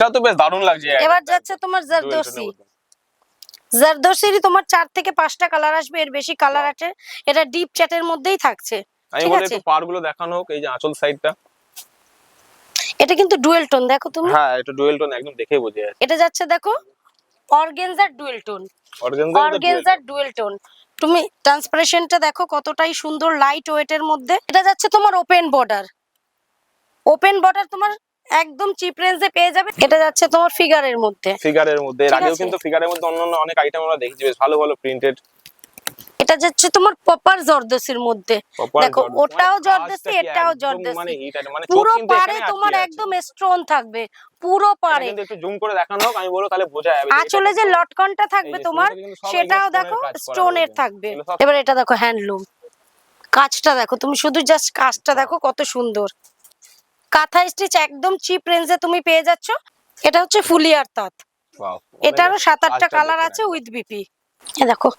এটা তো বেশ দারুণ লাগছে। এবার যাচ্ছে তোমার জারদোসি। জারদোসিরই তোমার 4 থেকে 5টা কালার আসবে, এর বেশি কালার আছে। এটা ডিপ চ্যাটের মধ্যেই থাকছে। আমি বলি একটু পাড়গুলো দেখানো হোক, এই যে আঁচল সাইডটা। এটা কিন্তু ডুয়েল টোন, দেখো তুমি। হ্যাঁ, এটা ডুয়েল টোন, একদম দেখেই বোঝা যাচ্ছে। এটা যাচ্ছে দেখো organza dual tone. Organza dual tone. তুমি ট্রান্সপারেশনটা দেখো কতটাই সুন্দর, লাইট ওয়েটের মধ্যে। এটা যাচ্ছে তোমার ওপেন বর্ডার। ওপেন বর্ডার তোমার একদম চিপ রেঞ্জে পেয়ে যাবে। এটা যাচ্ছে তোমার ফিগারের মধ্যে। এর আগেও কিন্তু ফিগারের মধ্যে অন্যান্য অনেক আইটেম আমরা দেখেছি, বেশ ভালো ভালো প্রিন্টেড। এটা যাচ্ছে তোমার পপার জর্দসির মধ্যে। দেখো ওটাও জর্দসি, এটাও জর্দসি। পুরো পারে তোমার একদম স্টোন থাকবে, পুরো পারে। কিন্তু একটু জুম করে দেখানো হোক, আমি বলবো তাহলে বোঝা যাবে। আঁচলে যে লটকনটা থাকবে তোমার, সেটাও দেখো স্টোনের থাকবে। এবার এটা দেখো হ্যান্ডলুম, কাজটা দেখো তুমি, শুধু জাস্ট কাজটা দেখো কত সুন্দর। কাঁথা স্টিচ একদম চিপ রেঞ্জে তুমি পেয়ে যাচ্ছ। এটা হচ্ছে ফুলিয়ার তাঁত। এটারও 7-8টা কালার আছে উইথ বিপি। দেখো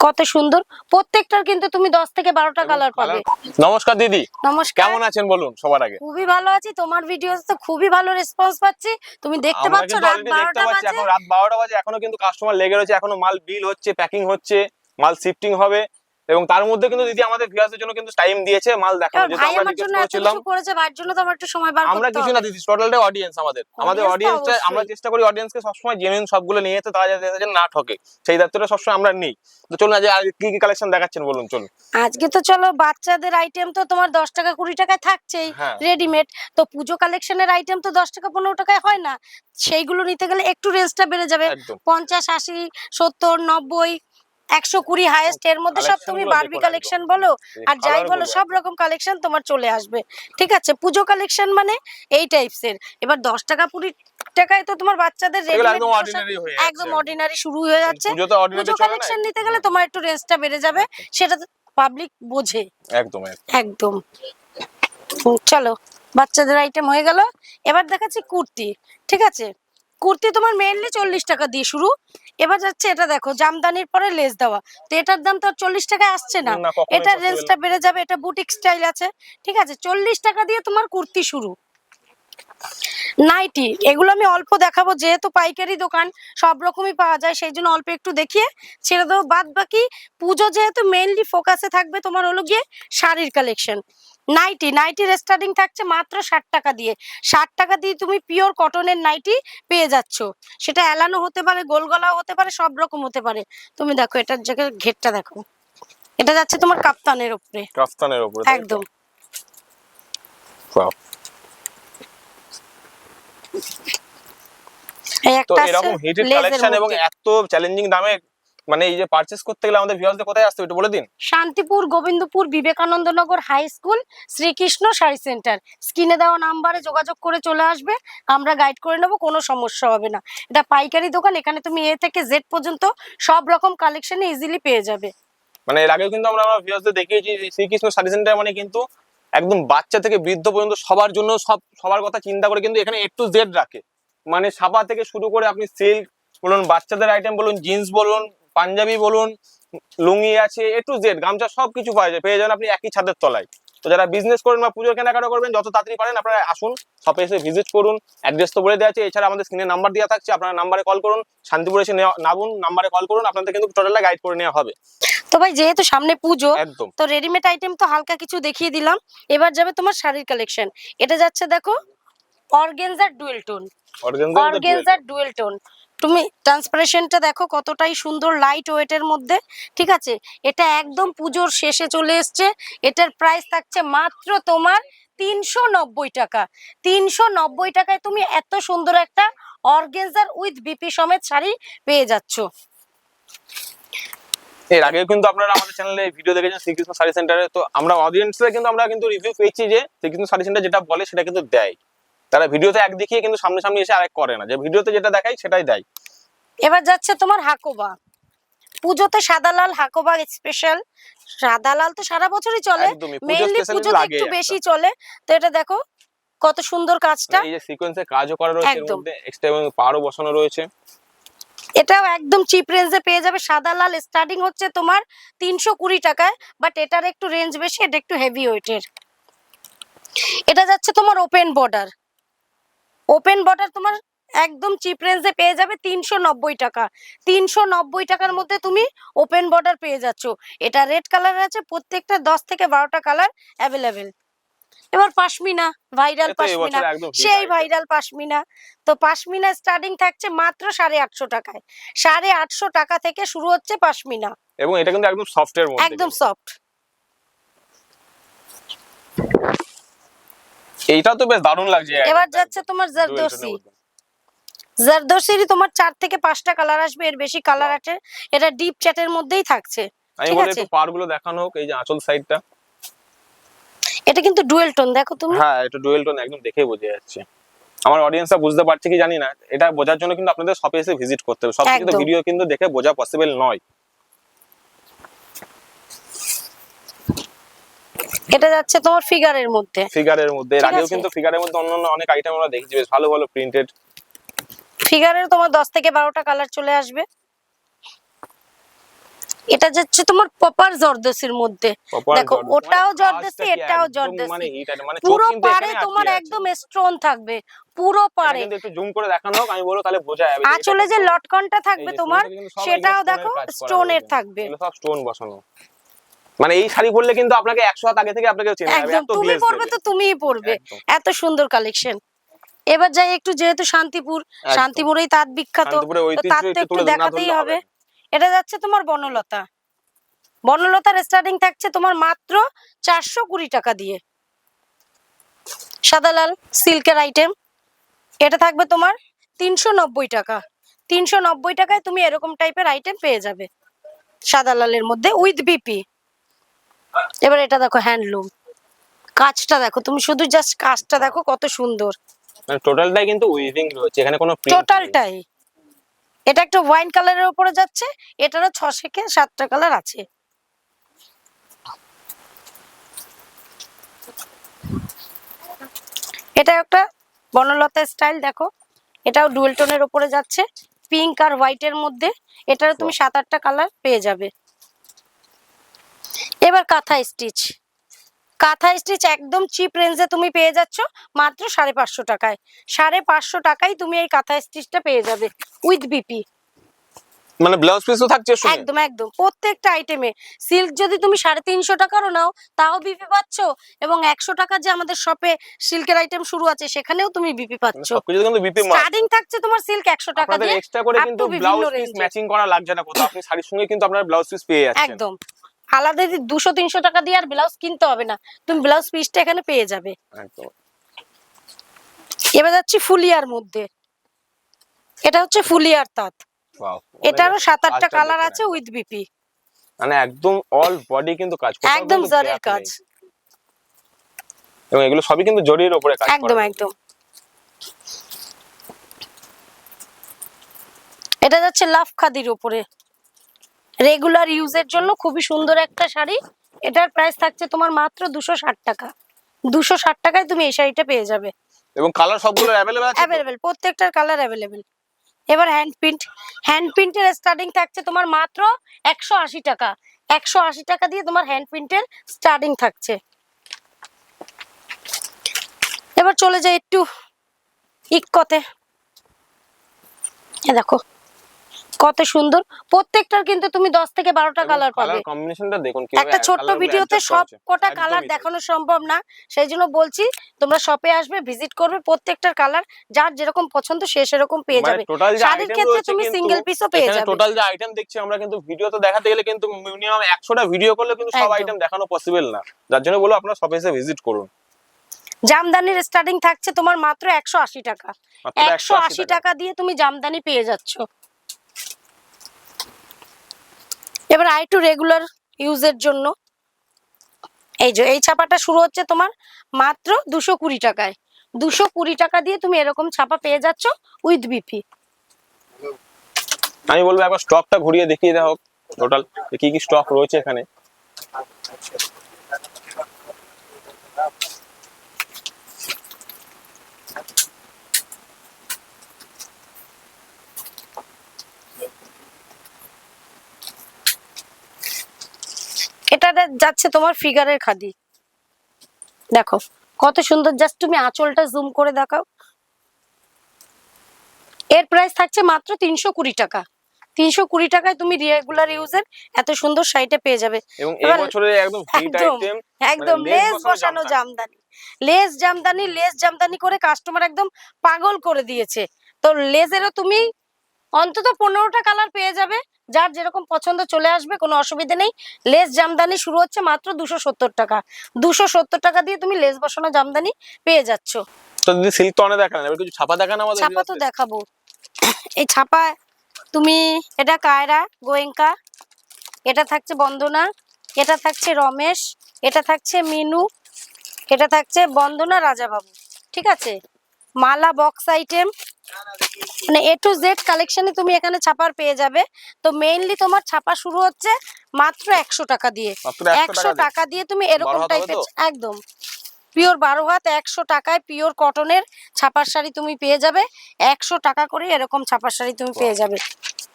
কত সুন্দর, প্রত্যেকটার কিন্তু তুমি 10 থেকে 12টা কালার পাবে। নমস্কার দিদি। নমস্কার, কেমন আছেন বলুন সবার আগে? খুবই ভালো আছি। তোমার ভিডিওতে তো খুবই ভালো রেসপন্স পাচ্ছি। তুমি দেখতে পাচ্ছ রাত 12টা বাজে। এখন রাত 12টা বাজে, এখনো কিন্তু কাস্টমার লেগে রয়েছে, এখনো মাল বিল হচ্ছে, প্যাকিং হচ্ছে, মাল শিফটিং হবে। এবং তার মধ্যে কিন্তু দিদি আমাদের ভিউয়ারদের জন্য কিন্তু টাইম দিয়েছে মাল দেখানোর জন্য। আমরা রিকোয়েস্ট করেছিলাম, করেছে ভাইয়ের জন্য তো আমার একটু সময় বার করতে হবে। আমরা কিছু না দিদি, টোটালটাই অডিয়েন্স। আমাদের অডিয়েন্সটা আমরা চেষ্টা করি অডিয়েন্সকে সবসময় জেনুইন সবগুলো নিয়ে যেতে, তারা যাতে না ঠকে, সেই দায়িত্বটা সবসময় আমরা নিই। তো চলুন আজ কি কি কালেকশন দেখাচ্ছেন বলুন। চলুন আজকে তো চলো, বাচ্চাদের আইটেম তো তোমার 10 টাকা 20 টাকায় থাকছেই রেডিমেড। তো পুজো কালেকশনের আইটেম তো 10 টাকা 15 টাকায় হয় না, সেইগুলো নিতে গেলে একটু রেঞ্জটা বেড়ে যাবে। 50, 80, 70, 90, 120 হাইয়েস্ট। এর মধ্যে সব তুমি বারবি কালেকশন বলো আর যাই বলো, সব রকম কালেকশন তোমার চলে আসবে। ঠিক আছে, পুজো কালেকশন মানে এই টাইপসের। এবার 10 টাকা 20 টাকায় তো তোমার বাচ্চাদের একদম অর্ডিনারি শুরু হয়ে যাচ্ছে। পুজো কালেকশন নিতে গেলে তোমার একটু রেঞ্জটা বেড়ে যাবে, সেটা পাবলিক বোঝে। একদম একদম। চলো, বাচ্চাদের আইটেম হয়ে গেল। এবার দেখাচ্ছি কুর্তি। ঠিক আছে, কুর্তি তোমার মেইনলি 40 টাকা দিয়ে শুরু। এবার যাচ্ছে এটা দেখো জামদানির পরে লেস দেওয়া। তো এটার দাম তো আর 40 টাকায় আসছে না, এটার রেঞ্জটা বেড়ে যাবে। এটা বুটিক স্টাইল আছে। ঠিক আছে, 40 টাকা দিয়ে তোমার কুর্তি শুরু। নাইটি এগুলো আমি অল্প দেখাবো, যেহেতু পাইকারি দোকান সব রকমই পাওয়া যায়, সেই জন্য অল্প একটু দেখিয়ে ছেড়ে দেবো। বাদ বাকি পুজো যেহেতু মেইনলি ফোকাসে থাকবে তোমার হলো গিয়ে শাড়ির কালেকশন। নাইটির স্টার্টিং থাকছে মাত্র 60 টাকা দিয়ে। 60 টাকা দিয়ে তুমি পিওর কটনের নাইটি পেয়ে যাচ্ছ। সেটা এলানো হতে পারে, গোল গলাও হতে পারে, সব রকম হতে পারে। তুমি দেখো এটার জায়গায় ঘেরটা দেখো, এটা যাচ্ছে তোমার কাফতানের উপরে। একদম তো এরকম হিটেড কালেকশন এবং এত চ্যালেঞ্জিং দামে মানে এই যে পারচেজ করতে গেলে আমাদের ভিউয়ারদের কোথায় আসতে হবে একটু বলে দিন। Shantipur, Gobindapur, Vivekanandanagar high school, Shrikrishna sari centre. স্ক্রিনে দেওয়া নাম্বারে যোগাযোগ করে চলে আসবে, আমরা গাইড করে নেবো, কোনো সমস্যা হবে না। এটা পাইকারি দোকান, এখানে তুমি এ থেকে জেড পর্যন্ত সব রকম কালেকশন ইজিলি পেয়ে যাবে। মানে এর আগেও কিন্তু আমরা ভিউয়ারদের দেখিয়েছি শ্রীকৃষ্ণ শাড়ি সেন্টার মানে কিন্তু একদম বাচ্চা থেকে বৃদ্ধ পর্যন্ত সবার জন্য সবার কথা চিন্তা করে কিন্তু এখানে A to Z রাখে। মানে সাবা থেকে শুরু করে আপনি সিল্ক বলুন, বাচ্চাদের আইটেম বলুন, জিন্স বলুন, পাঞ্জাবি বলুন, লুঙ্গি আছে, A to Z গামছা সবকিছু পেয়ে যাবেন আপনি একই ছাদের তলায়। তো যারা বিজনেস করেন বা পুজোর কেনাকাটা করবেন, যত তাড়াতাড়ি পারেন আপনারা আসুন, শপে এসে ভিজিট করুন। অ্যাড্রেস তো বলে দেওয়া আছে, এছাড়া আমাদের স্ক্রিনে নাম্বার দেওয়া থাকছে, আপনারা নাম্বারে কল করুন। শান্তিপুর এসে নামুন, নাম্বারে কল করুন, আপনাদের কিন্তু টোটালটা গাইড করে নেওয়া হবে। তো ভাই যেহেতু সামনে পুজো, তো রেডিমেড আইটেম তো হালকা কিছু দেখিয়ে দিলাম। এবার যাবে তোমার শাড়ির কালেকশন। এটা যাচ্ছে দেখো অর্গানজার ডুয়েল টোন। তুমি ট্রান্সপারেশনটা দেখো কতটাই সুন্দর, লাইট ওয়েটের মধ্যে। ঠিক আছে, এটা একদম পুজোর শেষে চলে এসছে। এটার প্রাইস থাকছে মাত্র তোমার 390 টাকা। 390 টাকায় তুমি এত সুন্দর একটা অর্গানজার উইথ বিপি সমেত শাড়ি পেয়ে যাচ্ছ। এর আগে কিন্তু আপনারা আমাদের চ্যানেলে ভিডিও দেখেছেন শ্রীকৃষ্ণ শাড়ি সেন্টারে। তো আমরা অডিয়েন্সরা কিন্তু আমরা কিন্তু রিভিউ পেয়েছি যে শ্রীকৃষ্ণ শাড়ি সেন্টার যেটা বলে সেটা কিন্তু দেয়। তারা ভিডিওতে এক দেখিয়ে কিন্তু সামনে এসে আরেক করে না, যে ভিডিওতে যেটা দেখায় সেটাই দেয়। এবার যাচ্ছে তোমার হাকোবা। পুজোতে সাদা লাল হাকোবা স্পেশাল। সাদা লাল তো সারা বছরই চলে, মেইনলি পুজোতে একটু বেশি চলে। তো এটা দেখো কত সুন্দর কাজটা, এই যে সিকোয়েন্সে কাজও করা রয়েছে, এর মধ্যে এক্সট্রা এবং পাড়ও বসানো রয়েছে। এটাও একদম চিপ রেঞ্জে পেয়ে যাবে। সাদা লাল স্টার্টিং হচ্ছে তোমার 320 টাকায়, বাট এটার একটু রেঞ্জ বেশি, এটা একটু হেভি ওয়েটের। এটা যাচ্ছে তোমার ওপেন বর্ডার। ওপেন বর্ডার তোমার একদম চিপ রেঞ্জে পেয়ে যাবে 390 টাকা। 390 টাকার মধ্যে তুমি ওপেন বর্ডার পেয়ে যাচ্ছ। এটা রেড কালার আছে, প্রত্যেকটা 10 থেকে 12টা কালার অ্যাভেলেবেল। এবার পাশমিনা, ভাইরাল পাশমিনা, সেই ভাইরাল পাশমিনা। তো পাশমিনা স্টার্টিং থাকছে মাত্র 850 টাকায়। 850 টাকা থেকে শুরু হচ্ছে পাশমিনা, এবং এটা কিন্তু একদম সফটের মধ্যে, একদম সফট। এইটা তো বেশ দারুণ লাগছে। এবার যাচ্ছে তোমার জারদোসি। জারদোসিরই তোমার 4 থেকে 5টা কালার আসবে, এর বেশি কালার আছে। এটা ডিপ চ্যাটের মধ্যেই থাকছে। আমি বলি একটু পাড়গুলো দেখানো হোক, এই যে আঁচল সাইডটা। এটা কিন্তু ডুয়েল টোন, দেখো তুমি। হ্যাঁ, এটা ডুয়েল টোন, একদম দেখেই বোঝা যাচ্ছে। আমার অডিয়েন্সরা বুঝতে পারছে কি জানি না, এটা বোঝার জন্য কিন্তু আপনাদের শপে এসে ভিজিট করতে হবে। সব কিন্তু ভিডিও কিন্তু দেখে বোঝা পসিবল নয়। এটা যাচ্ছে তোমার ফিগারের মধ্যে। ফিগারের মধ্যে এর আগেও কিন্তু ফিগারের মধ্যে অন্যান্য অনেক আইটেম আমরা দেখেছি, বেশ ভালো ভালো প্রিন্টেড। ফিগারের তোমার 10 থেকে 12টা কালার চলে আসবে। এটা যাচ্ছে তোমার পপার জর্দসির মধ্যে, দেখো ওটাও জর্দসি, এটাও জর্দসি। পুরো পারে তোমার একদম স্টোন থাকবে, পুরো পারে। কিন্তু একটু জুম করে দেখানো হোক, আমি বলবো তাহলে বোঝা যাবে। আঁচলে যে লটকনটা থাকবে তোমার, সেটাও দেখো স্টোনের থাকবে, এগুলো সব স্টোন বসানো। মানে এই শাড়ি পরলে কিন্তু আপনাকে 100 হাত আগে থেকে আপনাকে চেনা যাবে, এত তুমি পরবে তো তুমিই পরবে, এত সুন্দর কালেকশন। এবার যাই একটু, যেহেতু শান্তিপুর, শান্তিপুরেই তাঁত বিখ্যাত, তাঁত তো একটু দেখাতেই হবে। এটা যাচ্ছে তোমার বনলতা। বনলতার স্টার্টিং থাকছে তোমার মাত্র 420 টাকা দিয়ে। সাদা লাল সিল্কের আইটেম, এটা থাকবে তোমার 390 টাকা। 390 টাকায় তুমি এরকম টাইপের আইটেম পেয়ে যাবে সাদা লালের মধ্যে উইথ বিপি। এবার এটা দেখো হ্যান্ডলুম, কাজটা দেখো তুমি, শুধু জাস্ট কাজটা দেখো কত সুন্দর। মানে টোটালটাই কিন্তু উইভিং রয়েছে, এখানে কোনো প্রিন্ট টোটালটাই। এটা একটা ওয়াইন কালারের উপরে যাচ্ছে, এটারও 6 থেকে 7টা কালার আছে। এটা একটা বনলতা স্টাইল, দেখো এটাও ডুয়েল টোনের উপরে যাচ্ছে, পিঙ্ক আর হোয়াইটের মধ্যে। এটারও তুমি 7-8টা কালার পেয়ে যাবে। এবার কাঁথা স্টিচ। কাঁথা স্টিচ একদম চিপ রেঞ্জে তুমি পেয়ে যাচ্ছ মাত্র 550 টাকায়। 550 টাকায় তুমি এই কাঁথা স্টিচটা পেয়ে যাবে উইথ বিপি। মানে ব্লাউজ পিসও থাকছে শুনে, একদম একদম প্রত্যেকটা আইটেমে। সিল্ক যদি তুমি 350 টাকারও নাও তাও বিপি পাচ্ছ, এবং 100 টাকা যে আমাদের শপে সিল্কের আইটেম শুরু আছে সেখানেও তুমি বিপি পাচ্ছ। সবকিছু কিন্তু বিপি স্টার্টিং থাকছে তোমার সিল্ক 100 টাকা দিয়ে। আপনাদের এক্সট্রা করে কিন্তু ব্লাউজ পিস ম্যাচিং করা লাগছে না কোথাও, আপনি শাড়ির সঙ্গে কিন্তু আপনারা ব্লাউজ পিস পেয়ে যাচ্ছেন একদম আলাদা। 200-300 টাকা দিয়ে আর ব্লাউজ কিনতে হবে না, তুমি ব্লাউজ পিসটা এখানে পেয়ে যাবে একদম। এবার যাচ্ছি ফুলিয়ার মধ্যে। এটা হচ্ছে ফুলিয়ার তাঁত, এটারও 7-8টা কালার আছে উইথ বিপি। মানে একদম অল বডি কিন্তু কাজ, একদম জরির কাজ, এবং এগুলো সবই কিন্তু জরির উপরে কাজ করা। একদম একদম। এটা যাচ্ছে লাভ খাদির উপরে, রেগুলার ইউজের জন্য খুবই সুন্দর একটা শাড়ি। এটার প্রাইস থাকছে তোমার মাত্র 260 টাকা। 260 টাকায় তুমি এই শাড়িটা পেয়ে যাবে, এবং কালার সবগুলো अवेलेबल আছে? अवेलेबल, প্রত্যেকটার কালার अवेलेबल। এবার হ্যান্ড প্রিন্ট। হ্যান্ড প্রিন্টের স্টার্টিং থাকছে তোমার মাত্র 180 টাকা। 180 টাকা দিয়ে তোমার হ্যান্ড প্রিন্টের স্টার্টিং থাকছে। এবার চলে যাই একটু ইকোতে। এ দেখো কত সুন্দর, প্রত্যেকটার কিন্তু তুমি 10 থেকে 12টা কালার পাবে। কালার কম্বিনেশনটা দেখুন কিভাবে একটা ছোট্ট ভিডিওতে সব কটা কালার দেখানো সম্ভব না, সেই জন্য বলছি তোমরা শপে আসবে, ভিজিট করবে, প্রত্যেকটার কালার যার যেরকম পছন্দ সে সেরকম পেয়ে যাবে। শাড়ির ক্ষেত্রে তুমি সিঙ্গেল পিসও পেয়ে যাবে। টোটাল যে আইটেম দেখছি আমরা, কিন্তু ভিডিওতে দেখাতে গেলে কিন্তু মিনিমাম 100টা ভিডিও করলে কিন্তু সব আইটেম দেখানো পসিবল না, যার জন্য বলো আপনারা শপে এসে ভিজিট করুন। জামদানির স্টার্টিং থাকছে তোমার মাত্র 180 টাকা। 180 টাকা দিয়ে তুমি জামদানি পেয়ে যাচ্ছ। এবার আইটু রেগুলার ইউজের জন্য এই যে এই ছাপাটা শুরু হচ্ছে তোমার মাত্র 220 টাকায়। 220 টাকা দিয়ে তুমি এরকম ছাপা পেয়ে যাচ্ছ উইথ বিপি। আমি বলবো একবার স্টকটা ঘুরিয়ে দেখিয়ে দাও টোটাল কি কি স্টক রয়েছে এখানে। এটা যাচ্ছে তোমার ফিগারের খাদি, দেখো কত সুন্দর, জাস্ট তুমি আঁচলটা জুম করে দেখাও। প্রাইস থাকছে মাত্র 320 টাকা। 320 টাকায় তুমি রেগুলার ইউজের এত সুন্দর শাড়িটা পেয়ে যাবে। এবং এই বছরের একদম হিট আইটেম, একদম লেস বসানো জামদানি, লেস জামদানি করে কাস্টমার একদম পাগল করে দিয়েছে। তো লেজেরও তুমি অন্তত 15টা কালার পেয়ে যাবে, যার যেরকম পছন্দ চলে আসবে, কোনো অসুবিধা নেই। লেস জামদানি শুরু হচ্ছে মাত্র 270 টাকা। 270 টাকা দিয়ে তুমি লেস বসানো জামদানি পেয়ে যাচ্ছ। তো দিদি সিল্ক তো অনেক দেখান, এবার কিছু ছাপা দেখান আমাদের। ছাপা তো দেখাবো। এই ছাপা তুমি, এটা কায়রা গোয়েঙ্কা, এটা থাকছে বন্দনা, এটা থাকছে রমেশ, এটা থাকছে মিনু, এটা থাকছে বন্দনা রাজাবাবু। ঠিক আছে, মালা বক্স আইটেম, মানে A to Z কালেকশনে তুমি এখানে ছাপার পেয়ে যাবে। তো মেইনলি তোমার ছাপা শুরু হচ্ছে মাত্র 100 টাকা দিয়ে। 100 টাকা দিয়ে তুমি এরকম টাইপের একদম পিওর 12 হাত 100 টাকায় পিওর কটনের ছাপার শাড়ি তুমি পেয়ে যাবে। 100 টাকা করে এরকম ছাপার শাড়ি তুমি পেয়ে যাবে।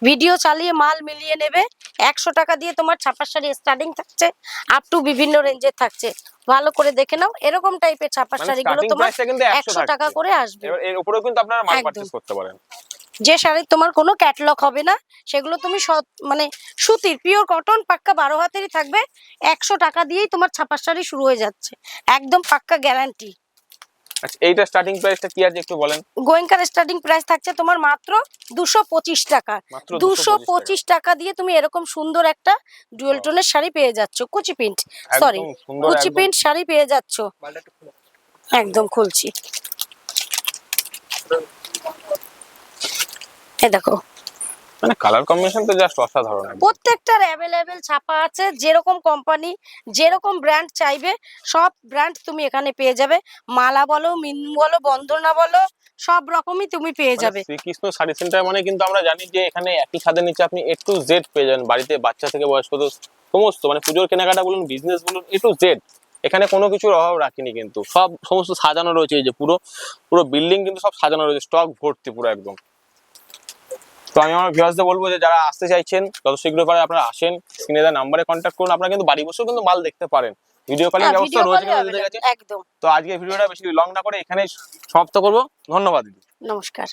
ভিডিও চালিয়ে মাল মিলিয়ে নেবে। 100 টাকা দিয়ে তোমার ছাপার শাড়ি স্টার্টিং থাকছে, আপ টু বিভিন্ন রেঞ্জের থাকছে। ভালো করে দেখে নাও, এরকম টাইপের ছাপার শাড়িগুলো তোমার 100 টাকা করে আসবে। এর উপরেও কিন্তু আপনারা মাল পারচেজ করতে পারেন। যে শাড়ির তোমার কোনো ক্যাটালগ হবে না, সেগুলো তুমি মানে সুতির পিওর কটন পাক্কা 12 হাতেরই থাকবে। 100 টাকা দিয়েই তোমার ছাপার শাড়ি শুরু হয়ে যাচ্ছে, একদম পাক্কা গ্যারান্টি। আচ্ছা, এইটা স্টার্টিং প্রাইসটা কি আছে একটু বলেন। গোয়েঙ্কার স্টার্টিং প্রাইস থাকছে তোমার মাত্র 225 টাকা। 225 টাকা দিয়ে তুমি এরকম সুন্দর একটা ডুয়েল টোনের শাড়ি পেয়ে যাচ্ছ, কুচি প্রিন্ট, সরি কুচি প্রিন্ট শাড়ি পেয়ে যাচ্ছ। একদম খুলছি, এই দেখো, মানে কালার কম্বিনেশন তো জাস্ট অসাধারণ। প্রত্যেকটার অ্যাভেলেবেল ছাপা আছে, যেরকম কোম্পানি যেরকম ব্র্যান্ড চাইবে সব ব্র্যান্ড তুমি এখানে পেয়ে যাবে। মালা বলো, মিনু বলো, বন্দনা বলো, সব রকমই তুমি পেয়ে যাবে। শ্রীকৃষ্ণ শাড়ি সেন্টার মানে কিন্তু আমরা জানি যে এখানে একই ছাদের নিচে আপনি A to Z পেয়ে যাবেন। বাড়িতে বাচ্চা থেকে বয়স্ক সমস্ত, মানে পুজোর কেনাকাটা বলুন, বিজনেস বলুন, A to Z। এখানে কোনো কিছুর অভাব রাখিনি, কিন্তু সমস্ত সাজানো রয়েছে। এই যে পুরো বিল্ডিং কিন্তু সব সাজানো রয়েছে, স্টক ভর্তি পুরো একদম। তো আমি আমার ভিউয়ার্সদের বলবো যে যারা আসতে চাইছেন যত শীঘ্র পারে আপনারা আসেন, স্ক্রিনে দেওয়া নাম্বারে কন্ট্যাক্ট করুন। আপনারা কিন্তু বাড়ি বসেও কিন্তু মাল দেখতে পারেন, ভিডিও কলিং ব্যবস্থা রয়েছে। একদম। তো আজকে ভিডিওটা বেশি লং না করে এখানেই সমাপ্ত করব। ধন্যবাদ দিদি, নমস্কার।